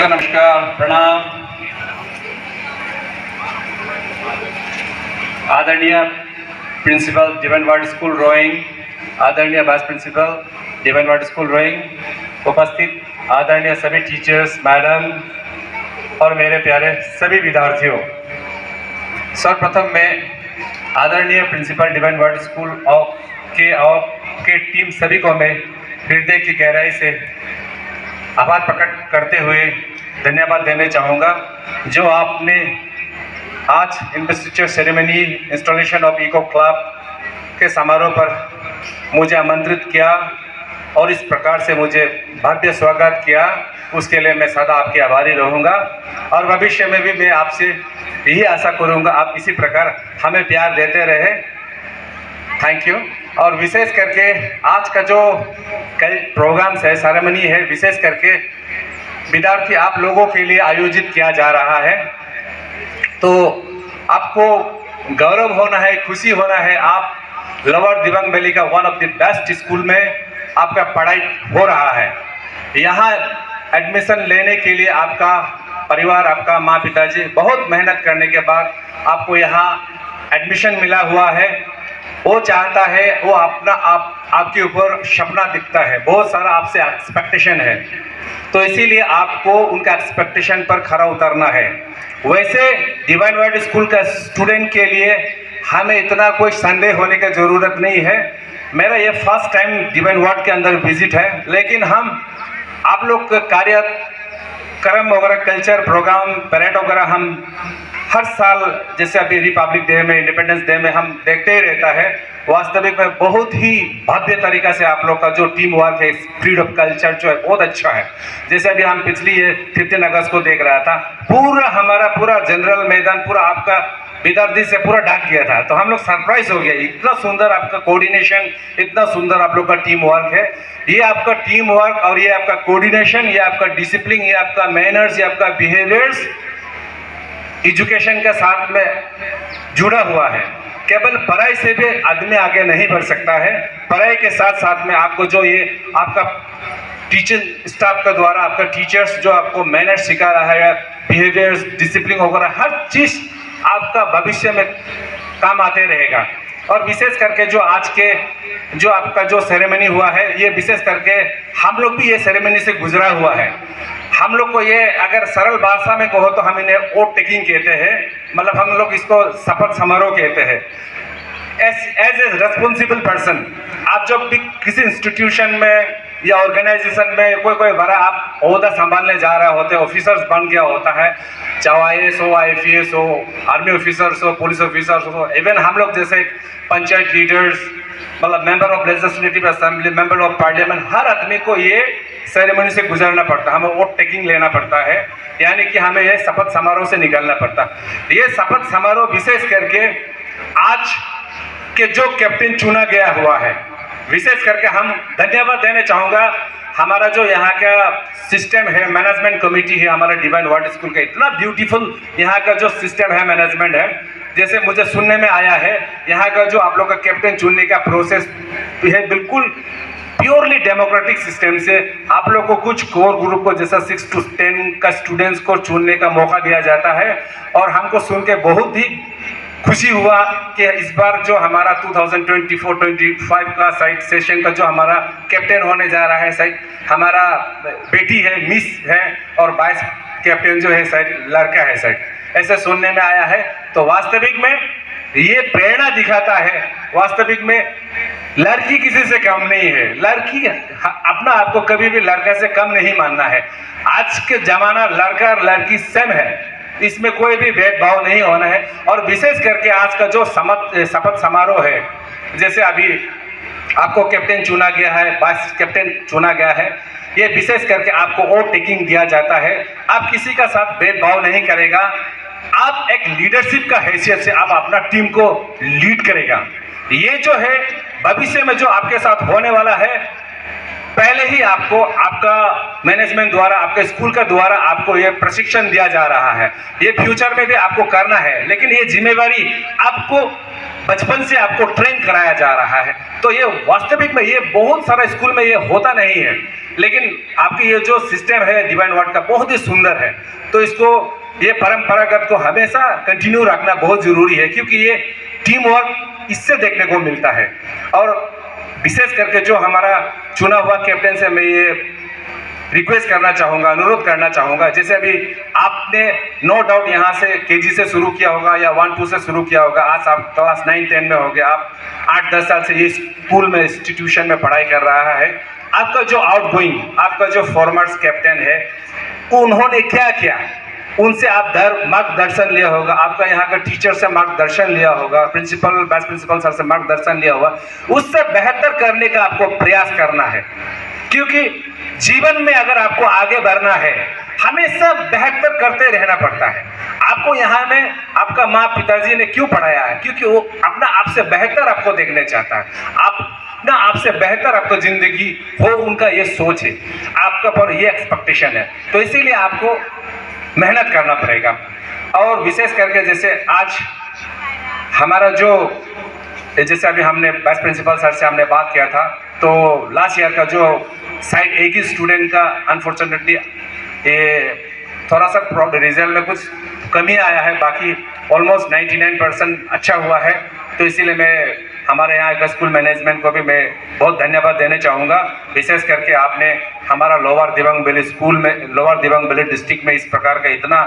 नमस्कार नमस्कार प्रणाम। आदरणीय principal divine word school Roing, आदरणीय vice principal divine word school Roing, उपस्थित आदरणीय सभी टीचर्स, मैडम और मेरे प्यारे सभी विद्यार्थियों, सर्वप्रथम मैं आदरणीय प्रिंसिपल डिवाइन वर्ड स्कूल के टीम सभी को मैं हृदय की गहराई से आभार प्रकट करते हुए धन्यवाद देना चाहूँगा, जो आपने आज investiture ceremony installation of eco club के समारोह पर मुझे आमंत्रित किया और इस प्रकार से मुझे भव्य स्वागत किया। उसके लिए मैं सदा आपके आभारी रहूँगा और भविष्य में भी मैं आपसे यही आशा करूँगा आप इसी प्रकार हमें प्यार देते रहे। Thank you. और विशेष करके आज का जो कल प्रोग्राम्स है, सेरेमनी है, विशेष करके विद्यार्थी आप लोगों के लिए आयोजित किया जा रहा है, तो आपको गौरव होना है, खुशी होना है। आप लोअर दिबांग वैली का one of the best school में आपका पढ़ाई हो रहा है। यहाँ एडमिशन लेने के लिए आपका परिवार, आपका माँ पिताजी बहुत मेहनत करने के बाद आपको यहाँ एडमिशन मिला हुआ है। वो चाहता है, वो अपना आपके ऊपर सपना दिखता है, बहुत सारा आपसे एक्सपेक्टेशन है, तो इसीलिए आपको उनका एक्सपेक्टेशन पर खरा उतरना है। वैसे डिवाइन वर्ड स्कूल का स्टूडेंट के लिए हमें इतना कोई संदेह होने की ज़रूरत नहीं है। मेरा ये फर्स्ट टाइम डिवाइन वर्ड के अंदर विजिट है, लेकिन हम आप लोग का कार्यक्रम वगैरह, कल्चर प्रोग्राम, परेड वगैरह हम हर साल, जैसे अभी रिपब्लिक डे में, इंडिपेंडेंस डे में हम देखते ही रहता है। वास्तविक में बहुत ही भव्य तरीका से आप लोग का जो टीम वर्क है, स्प्रिट ऑफ कल्चर जो है बहुत अच्छा है। जैसे अभी हम पिछली 15 अगस्त को देख रहा था, पूरा जनरल मैदान पूरा आपका विद्यार्थी से पूरा ढक गया था, तो हम लोग सरप्राइज हो गया। इतना सुंदर आपका कोऑर्डिनेशन, इतना सुंदर आप लोग का टीम वर्क है। ये आपका टीम वर्क और ये आपका कोऑर्डिनेशन, ये आपका डिसिप्लिन, ये आपका मैनर्स, ये आपका बिहेवियर्स एजुकेशन के साथ में जुड़ा हुआ है। केवल पढ़ाई से भी आदमी आगे नहीं बढ़ सकता है, पढ़ाई के साथ साथ में आपको जो ये आपका टीचिंग स्टाफ के द्वारा, आपका टीचर्स जो आपको मैनर्स सिखा रहा है, बिहेवियर्स, डिसिप्लिन वगैरह, हर चीज़ आपका भविष्य में काम आते रहेगा। और विशेष करके जो आज के जो आपका जो सेरेमनी हुआ है, ये विशेष करके हम लोग भी ये सेरेमनी से गुजरा हुआ है। हम लोग को ये अगर सरल भाषा में कहो तो हम इन्हें ओट टेकिंग कहते हैं, मतलब हम लोग इसको शपथ समारोह कहते हैं। एज ए रेस्पॉन्सिबल पर्सन, आप जब भी किसी इंस्टीट्यूशन में या ऑर्गेनाइजेशन में कोई बड़ा आप ओहदा संभालने जा रहे होते हैं, ऑफिसर्स बन गया होता है, चाहे IAS हो, IPS हो, आर्मी ऑफिसर्स हो, पुलिस ऑफिसर्स हो, इवन हम लोग जैसे पंचायत लीडर्स, मतलब member of legislative assembly, member of parliament, हर आदमी को ये सेरेमनी से गुजरना पड़ता है, हमें वोट टेकिंग लेना पड़ता है, यानी कि हमें ये शपथ समारोह से निकलना पड़ता है। ये शपथ समारोह विशेष करके आज के जो कैप्टन चुना गया हुआ है, विशेष करके हम धन्यवाद देना चाहूँगा। हमारा जो यहाँ का सिस्टम है, मैनेजमेंट कमेटी है हमारा डिवाइन वर्ड स्कूल का, इतना ब्यूटीफुल यहाँ का जो सिस्टम है, मैनेजमेंट है। जैसे मुझे सुनने में आया है, यहाँ का जो आप लोग का कैप्टन चुनने का प्रोसेस है बिल्कुल प्योरली डेमोक्रेटिक सिस्टम से। आप लोग को कुछ कोर ग्रुप को जैसा 6 to 10 का स्टूडेंट्स को चुनने का मौका दिया जाता है, और हमको सुन के बहुत ही खुशी हुआ कि इस बार जो हमारा 2024-25 का साइड सेशन का जो हमारा कैप्टन होने जा रहा है, साइड हमारा बेटी है, मिस है, और वाइस कैप्टन जो है साइड लड़का है, साइड ऐसे सुनने में आया है। तो वास्तविक में ये प्रेरणा दिखाता है, वास्तविक में लड़की किसी से कम नहीं है। लड़की अपना आपको कभी भी लड़का से कम नहीं मानना है। आज के जमाना लड़का और लड़की सेम है, इसमें कोई भी भेदभाव नहीं होना है। और विशेष करके आज का जो शपथ समारोह है, जैसे अभी आपको कैप्टन चुना गया है, वाइस कैप्टन चुना गया है, ये विशेष करके आपको वोट टेकिंग दिया जाता है। आप किसी का साथ भेदभाव नहीं करेगा, आप एक लीडरशिप का हैसियत से आप अपना टीम को लीड करेगा। ये जो है भविष्य में जो आपके साथ होने वाला है, पहले ही आपको आपका मैनेजमेंट द्वारा, आपके स्कूल का द्वारा आपको ये प्रशिक्षण दिया जा रहा है। ये फ्यूचर में भी आपको करना है, लेकिन ये जिम्मेवारी आपको बचपन से आपको ट्रेन कराया जा रहा है। तो ये वास्तविक में ये बहुत सारा स्कूल में ये होता नहीं है। लेकिन आपकी ये जो सिस्टम है डिवाइन वर्ड का बहुत ही सुंदर है। तो इसको ये परंपरागत को हमेशा कंटिन्यू रखना बहुत ज़रूरी है, क्योंकि ये टीम वर्क इससे देखने को मिलता है। और विशेष करके जो हमारा चुना हुआ कैप्टन से मैं ये रिक्वेस्ट करना चाहूँगा, अनुरोध करना चाहूँगा, जैसे अभी आपने नो डाउट यहाँ से केजी से शुरू किया होगा या 1-2 से शुरू किया होगा, आज आप क्लास 9-10 में हो गए, आप 8-10 साल से ये स्कूल में इंस्टीट्यूशन में पढ़ाई कर रहा है। आपका जो आउटगोइंग, आपका जो फॉर्मर्स कैप्टन है, उन्होंने क्या किया, उनसे आप मार्गदर्शन लिया होगा, आपका यहाँ का टीचर से मार्गदर्शन लिया होगा, प्रिंसिपल वाइस प्रिंसिपल सर से मार्गदर्शन लिया होगा, उससे बेहतर करने का आपको प्रयास करना है। क्योंकि जीवन में अगर आपको आगे बढ़ना है, हमेशा बेहतर करते रहना पड़ता है। आपको यहाँ में आपका माँ पिताजी ने क्यों पढ़ाया है? क्योंकि वो अपना आपसे बेहतर आपको देखने चाहता है, अपना आपसे बेहतर आपको जिंदगी हो, उनका ये सोच है, आपका पर ये एक्सपेक्टेशन है। तो इसीलिए आपको मेहनत करना पड़ेगा। और विशेष करके जैसे आज हमारा जो, जैसे अभी हमने वाइस प्रिंसिपल सर से हमने बात किया था, तो लास्ट ईयर का जो साइड एक ही स्टूडेंट का अनफॉर्चुनेटली ये थोड़ा सा रिजल्ट में कुछ कमी आया है, बाकी ऑलमोस्ट 99% अच्छा हुआ है। तो इसीलिए मैं हमारे यहाँ का स्कूल मैनेजमेंट को भी मैं बहुत धन्यवाद देना चाहूँगा। विशेष करके आपने हमारा लोअर दिबांग वैली स्कूल में, लोअर दिबांग वैली डिस्ट्रिक्ट में इस प्रकार का इतना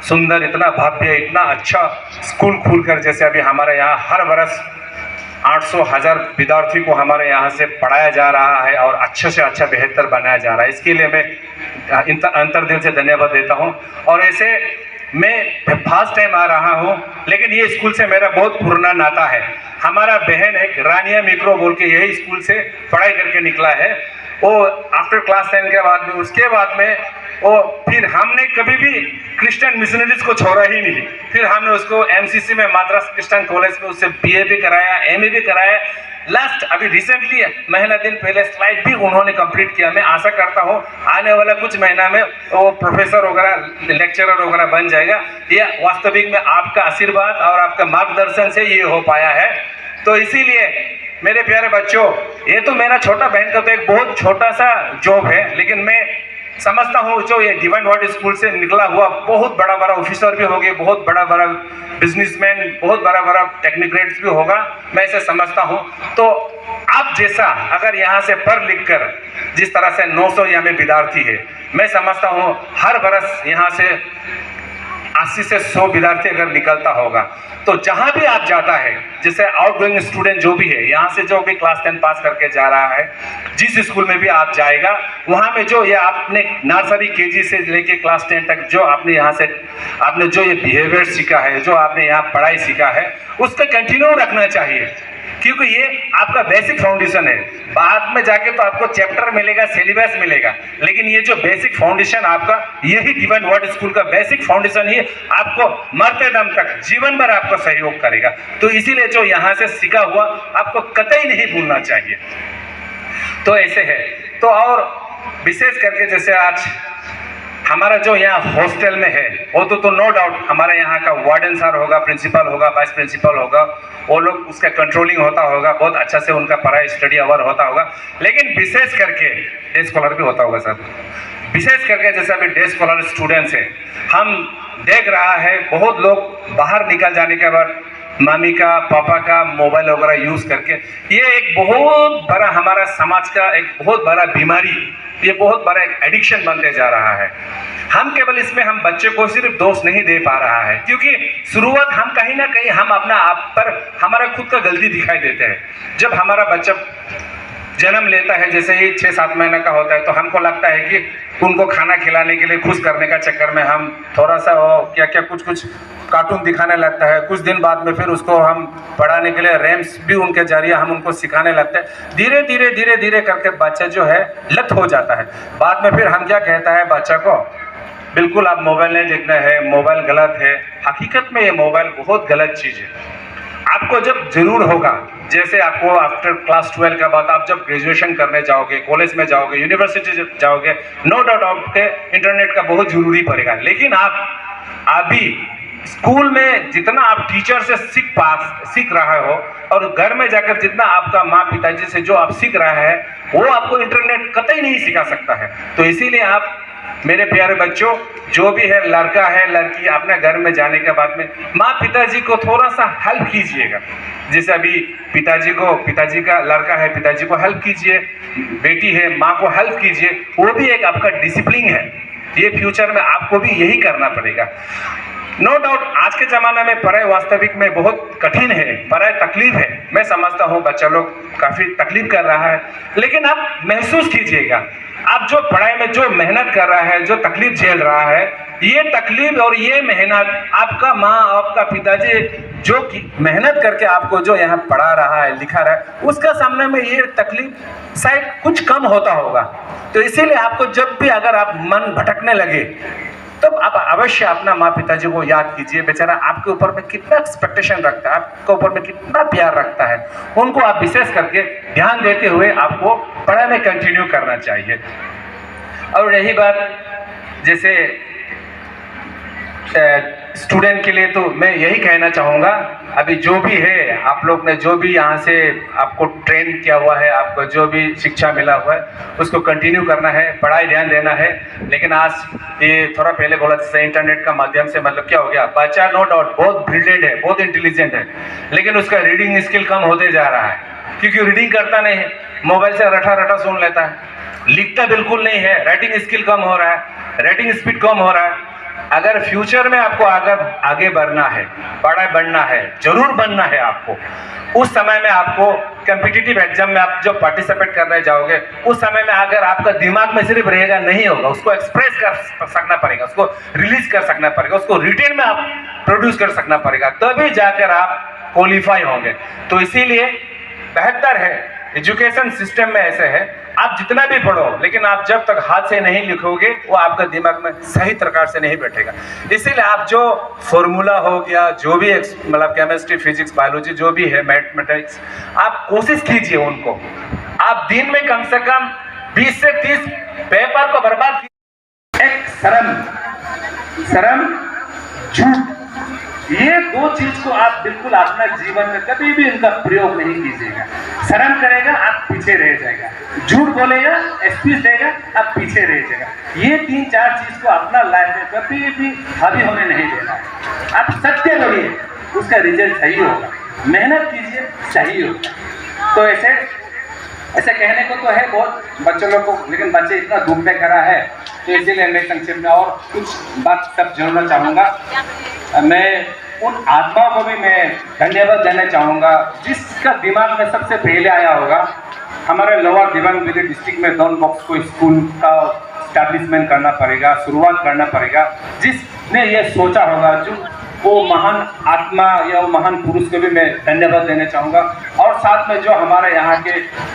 सुंदर, इतना भव्य, इतना अच्छा स्कूल खुलकर, जैसे अभी हमारे यहाँ हर वर्ष 800,000 विद्यार्थी को हमारे यहाँ से पढ़ाया जा रहा है और अच्छे से अच्छा बेहतर बनाया जा रहा है, इसके लिए मैं अंतर्दिल से धन्यवाद देता हूँ। और ऐसे मैं फर्स्ट टाइम आ रहा हूँ, लेकिन ये स्कूल से मेरा बहुत पुराना नाता है। हमारा बहन एक रानिया मिक्रो बोल के यही स्कूल से पढ़ाई करके निकला है, वो आफ्टर क्लास 10 के बाद में, उसके बाद में वो फिर हमने कभी भी क्रिश्चियन मिशनरीज को छोड़ा ही नहीं। फिर हमने उसको एमसीसी में, मद्रास क्रिश्चियन कॉलेज में उससे बीए भी कराया, एमए भी कराया। लास्ट अभी रिसेंटली महीना दिन पहले स्लाइड भी उन्होंने कंप्लीट किया। मैं आशा करता हूँ आने वाला कुछ महीना में वो प्रोफेसर वगैरह, लेक्चरर वगैरह बन जाएगा। ये वास्तविक में आपका आशीर्वाद और आपका मार्गदर्शन से ये हो पाया है। तो इसीलिए मेरे प्यारे बच्चों, ये तो मेरा छोटा बहन का तो एक बहुत छोटा सा जॉब है, लेकिन मैं समझता हूँ जो ये डिवाइन वर्ड स्कूल से निकला हुआ बहुत बड़ा बड़ा ऑफिसर भी होंगे, बहुत बड़ा बड़ा बिजनेसमैन, बहुत बड़ा बड़ा टेक्नोक्रेट्स भी होगा, मैं इसे समझता हूँ। तो आप जैसा अगर यहाँ से पढ़ लिख कर जिस तरह से 900 यहाँ में विद्यार्थी है, मैं समझता हूँ हर बरस यहाँ से 80 से 100 विद्यार्थी अगर निकलता होगा, तो जहाँ भी आप जाता है, जैसे आउटगोइंग स्टूडेंट जो भी है यहाँ से, जो भी क्लास 10 पास करके जा रहा है, जिस स्कूल में भी आप जाएगा, वहाँ में जो ये आपने नर्सरी केजी से लेके क्लास 10 तक जो आपने यहाँ से आपने जो ये बिहेवियर सीखा है, जो आपने यहाँ पढ़ाई सीखा है, उसको कंटिन्यू रखना चाहिए, क्योंकि ये आपका बेसिक फाउंडेशन है। बाद में जाके तो आपको चैप्टर मिलेगा, सिलेबस मिलेगा, लेकिन ये जो बेसिक फाउंडेशन आपका, यही डिवाइन वर्ड स्कूल का बेसिक फाउंडेशन ही आपको मरते दम तक जीवन भर आपको सहयोग करेगा। तो इसीलिए जो यहाँ से सीखा हुआ आपको कतई नहीं भूलना चाहिए। तो ऐसे है। तो और विशेष करके जैसे आज हमारा जो यहाँ हॉस्टल में है, वो तो नो डाउट हमारे यहाँ का वार्डन सर होगा, प्रिंसिपल होगा, वाइस प्रिंसिपल होगा, वो लोग उसका कंट्रोलिंग होता होगा, बहुत अच्छा से उनका पढ़ाई स्टडी आवर होता होगा। लेकिन विशेष करके डे स्कॉलर भी होता होगा सर, विशेष करके जैसे अभी डे स्कॉलर स्टूडेंट्स है, हम देख रहा है बहुत लोग बाहर निकल जाने के बाद मम्मी का, पापा का मोबाइल वगैरह यूज़ करके, ये एक बहुत बड़ा हमारा समाज का एक बहुत बड़ा बीमारी, ये बहुत बड़ा एक एडिक्शन बनते जा रहा है। हम केवल इसमें हम बच्चे को सिर्फ दोष नहीं दे पा रहा है, क्योंकि शुरुआत हम कहीं ना कहीं हम अपना आप पर हमारा खुद का गलती दिखाई देते हैं। जब हमारा बच्चा जन्म लेता है, जैसे ही 6-7 महीने का होता है, तो हमको लगता है कि उनको खाना खिलाने के लिए खुश करने का चक्कर में हम थोड़ा सा क्या क्या कुछ कार्टून दिखाने लगता है। कुछ दिन बाद में फिर उसको हम पढ़ाने के लिए रैम्स भी उनके जरिए हम उनको सिखाने लगते हैं। धीरे धीरे करके बच्चा जो है लत हो जाता है। बाद में फिर हम क्या कहता है बच्चा को, बिल्कुल आप मोबाइल नहीं देखना है, मोबाइल गलत है। हकीकत में ये मोबाइल बहुत गलत चीज़ है। आपको जब जरूर होगा, जैसे आपको आफ्टर क्लास 12 के बाद आप जब ग्रेजुएशन करने जाओगे, कॉलेज में जाओगे, यूनिवर्सिटी जाओगे, नो डाउट आपके इंटरनेट का बहुत जरूरी पड़ेगा। लेकिन आप अभी स्कूल में जितना आप टीचर से सीख रहे हो और घर में जाकर जितना आपका माँ पिताजी से जो आप सीख रहे हैं, वो आपको इंटरनेट कतई नहीं सिखा सकता है। तो इसीलिए आप मेरे प्यारे बच्चों, जो भी है, लड़का है लड़की, अपने घर में जाने के बाद में माँ पिताजी को थोड़ा सा हेल्प कीजिएगा। जैसे अभी पिताजी का लड़का है, पिताजी को हेल्प कीजिए, बेटी है, माँ को हेल्प कीजिए। वो भी एक आपका डिसिप्लिन है। ये फ्यूचर में आपको भी यही करना पड़ेगा। नो डाउट आज के ज़माने में पढ़ाई वास्तविक में बहुत कठिन है, पढ़ाई तकलीफ है। मैं समझता हूँ बच्चा लोग काफ़ी तकलीफ कर रहा है, लेकिन आप महसूस कीजिएगा, आप जो पढ़ाई में जो मेहनत कर रहा है, जो तकलीफ झेल रहा है, ये तकलीफ और ये मेहनत आपका माँ, आपका पिताजी जो मेहनत करके आपको जो यहाँ पढ़ा रहा है, लिखा रहा है, उसका सामने में ये तकलीफ शायद कुछ कम होता होगा। तो इसीलिए आपको जब भी अगर आप मन भटकने लगे, तब आप अवश्य अपना माँ पिताजी को याद कीजिए। बेचारा आपके ऊपर में कितना एक्सपेक्टेशन रखता है, आपके ऊपर में कितना प्यार रखता है। उनको आप विशेष करके ध्यान देते हुए आपको पढ़ाई में कंटिन्यू करना चाहिए। और रही बात जैसे स्टूडेंट के लिए, तो मैं यही कहना चाहूँगा, अभी जो भी है, आप लोग ने जो भी यहाँ से आपको ट्रेन किया हुआ है, आपको जो भी शिक्षा मिला हुआ है, उसको कंटिन्यू करना है, पढ़ाई ध्यान देना है। लेकिन आज ये थोड़ा पहले बोला जैसे इंटरनेट का माध्यम से मतलब क्या हो गया, बच्चा नो डाउट बहुत ब्रिलियंट है, बहुत इंटेलिजेंट है, लेकिन उसका रीडिंग स्किल कम होते जा रहा है, क्योंकि रीडिंग करता नहीं है, मोबाइल से रटा रटा सुन लेता है, लिखता बिल्कुल नहीं है, राइटिंग स्किल कम हो रहा है, राइटिंग स्पीड कम हो रहा है। अगर फ्यूचर में आपको आगे बढ़ना है, बड़ा बनना है, जरूर बनना है आपको, उस समय में आपको कॉम्पिटिटिव एग्जाम में आप जब पार्टिसिपेट करने जाओगे, उस समय में अगर आपका दिमाग में सिर्फ रहेगा नहीं होगा, उसको एक्सप्रेस कर सकना पड़ेगा, उसको रिलीज कर सकना पड़ेगा, उसको रिटेन में आप प्रोड्यूस कर सकना पड़ेगा, तभी जाकर आप क्वालिफाई होंगे। तो इसीलिए बेहतर है, एजुकेशन सिस्टम में ऐसे है, आप जितना भी पढ़ो, लेकिन आप जब तक हाथ से नहीं लिखोगे, वो आपका दिमाग में सही प्रकार से नहीं बैठेगा। इसीलिए आप जो फॉर्मूला हो गया, जो भी मतलब केमिस्ट्री, फिजिक्स, बायोलॉजी जो भी है, मैथमेटिक्स, आप कोशिश कीजिए उनको। आप दिन में कम से कम 20 से 30 पेपर को बर्बाद कीजिए। एक शर्म, झूठ, ये दो चीज को आप बिल्कुल अपना जीवन में कभी भी इनका प्रयोग नहीं कीजिएगा। शर्म करेगा आप पीछे रह जाएगा, झूठ बोलेगा, स्पीच देगा आप पीछे रह जाएगा। ये 3-4 चीज को अपना लाइफ में कभी भी हावी होने नहीं देना है। आप सत्य बोलिए, उसका रिजल्ट सही होगा, मेहनत कीजिए, सही होगा। तो ऐसे कहने को तो है बहुत बच्चों लोग को, लेकिन बच्चे इतना दुख में करा है, तो इसीलिए मैं संक्षेप में और कुछ बात सब जोड़ना चाहूँगा। मैं उन आत्माओं को भी मैं धन्यवाद देना चाहूँगा जिसका दिमाग में सबसे पहले आया होगा, हमारे लोअर दिबांग वैली डिस्ट्रिक्ट में डॉन बॉक्स को स्कूल का स्टैब्लिशमेंट करना पड़ेगा, शुरुआत करना पड़ेगा। जिसने ये सोचा होगा, जो वो महान आत्मा या वो महान पुरुष को भी मैं धन्यवाद देना चाहूँगा। और साथ में जो हमारे यहाँ के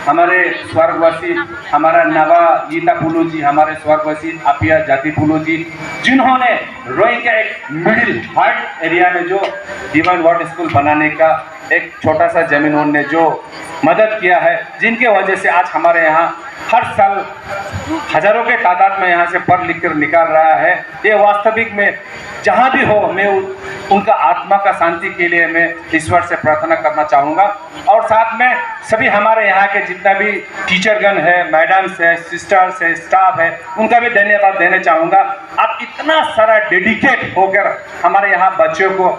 हमारे स्वर्गवासी, हमारा नवा गीता पुलू जी, हमारे स्वर्गवासी अपिया जाति पुलू जी, जिन्होंने रोइंग के एक मिडिल हार्ट एरिया में जो डिवाइन वर्ड स्कूल बनाने का एक छोटा सा जमीन उन्होंने जो मदद किया है, जिनके वजह से आज हमारे यहाँ हर साल हजारों के तादाद में यहाँ से पढ़ लिख कर निकाल रहा है। ये वास्तविक में जहाँ भी हो, मैं उनका आत्मा का शांति के लिए मैं ईश्वर से प्रार्थना करना चाहूँगा। और साथ में सभी हमारे यहाँ के जितना भी टीचरगण है, मैडम्स है, सिस्टर्स है, स्टाफ है, उनका भी धन्यवाद देना चाहूँगा। आप इतना सारा डेडिकेट होकर हमारे यहाँ बच्चों को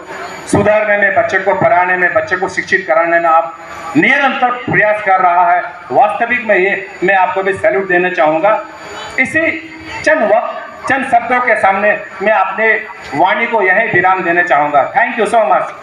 सुधारने में, बच्चे को पढ़ाने में, बच्चे को शिक्षित कराने में आप निरंतर प्रयास कर रहा है। वास्तविक में ये मैं आपको भी सैल्यूट देना चाहूँगा। इसी चंद शब्दों के सामने मैं अपने वाणी को यही विराम देना चाहूँगा। Thank you so much.